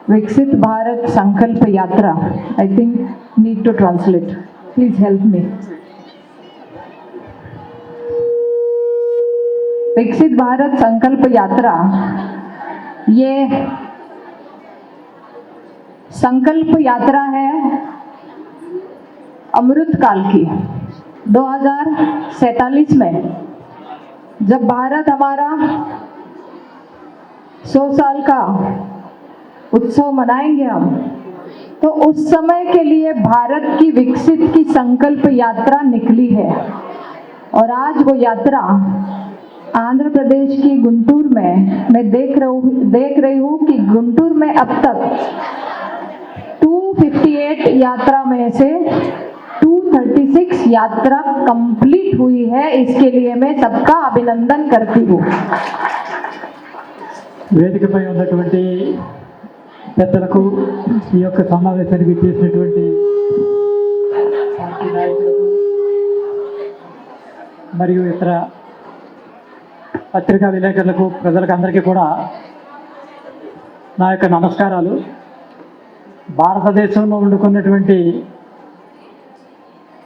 विकसित Bharat Sankalp Yatra, I think need to translate, please help me. Viksit Bharat Sankalp यात्रा ये संकल्प यात्रा है अमृत काल की। 2047 में जब भारत हमारा 100 साल का उत्सव मनाएंगे हम, तो उस समय के लिए भारत की विकसित की संकल्प यात्रा निकली है। और आज वो यात्रा आंध्र प्रदेश की गुंटूर में मैं देख रही हूँ कि गुंटूर में अब तक 258 यात्रा में से 236 यात्रा कंप्लीट हुई है। इसके लिए मैं सबका अभिनंदन करती हूँ। వేదికపై ఉన్నటువంటి పెద్దలకు ఈ యొక్క సమావేశానికి చేసినటువంటి పార్టీ నాయకులకు మరియు ఇతర పత్రికా విలేకరులకు ప్రజలకు అందరికీ కూడా నా యొక్క నమస్కారాలు. భారతదేశంలో వండుకున్నటువంటి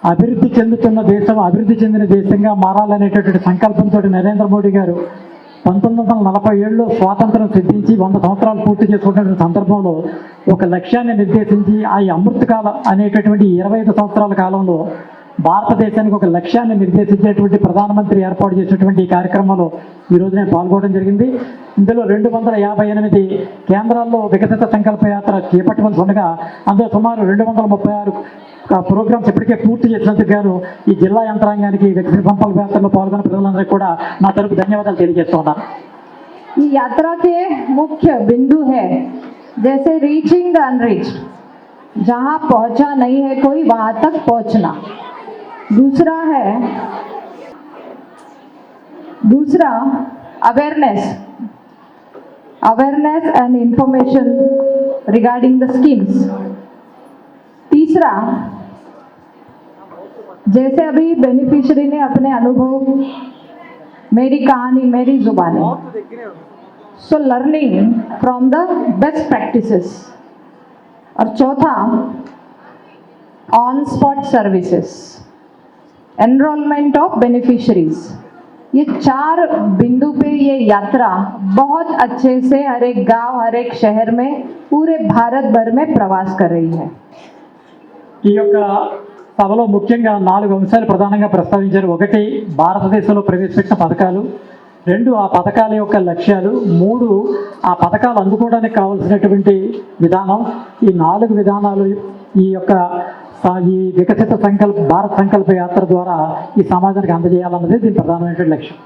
అభివృద్ధి చెందుతున్న దేశం అభివృద్ధి చెందిన దేశంగా మారాలనేటటువంటి సంకల్పంతో నరేంద్ర మోడీ గారు 1947లో స్వాతంత్రం సిద్ధించి 100 సంవత్సరాలు పూర్తి చేసుకున్న సందర్భంలో ఒక లక్ష్యాన్ని నిర్దేశించి ఆ అమృతకాల అనేటటువంటి 25 సంవత్సరాల కాలంలో భారతదేశానికి ఒక లక్ష్యాన్ని నిర్దేశించేటువంటి ప్రధానమంత్రి ఏర్పాటు చేసినటువంటి ఈ కార్యక్రమంలో ఈరోజు నేను పాల్గొనడం జరిగింది. ఇందులో 258 కేంద్రాల్లో వికసిత సంకల్ప యాత్ర చేపట్టవలసి ఉండగా అందులో సుమారు 236 ప్రోగ్రామ్స్ ఇప్పటికే పూర్తి చేసినందుకు గాను ఈ జిల్లా యంత్రాంగానికి వికసిత సంకల్ప యాత్రలో పాల్గొన్న ప్రజలందరికీ కూడా నా తరపు ధన్యవాదాలు తెలియజేస్తున్నాను. ये यात्रा के मुख्य बिंदु है जैसे रीचिंग द अनरीच्ड, जहाँ पहुँचा नहीं है कोई वहाँ तक पहुँचना। दूसरा awareness and information regarding the schemes. तीसरा, जैसे अभी बेनिफिशियरी ने अपने अनुभव, मेरी कहानी मेरी जुबानी, so learning from the best practices. और चौथा, on spot services, enrolment of beneficiaries. ये 4 बिंदु पे ये यात्रा बहुत अच्छे से हर एक गांव, हर एक शहर में, पूरे भारत भर में प्रवास कर रही है। ఈ యొక్క సభలో ముఖ్యంగా 4 అంశాలు ప్రధానంగా ప్రస్తావించారు. 1, భారతదేశంలో ప్రవేశపెట్టిన పథకాలు. 2, ఆ పథకాల యొక్క లక్ష్యాలు. 3, ఆ పథకాలు అందుకోవడానికి కావాల్సినటువంటి విధానం. ఈ 4 విధానాలు ఈ యొక్క వికసిత భారత సంకల్ప యాత్ర ద్వారా ఈ సమాజానికి అందజేయాలన్నది దీని ప్రధానమైనటువంటి లక్ష్యం.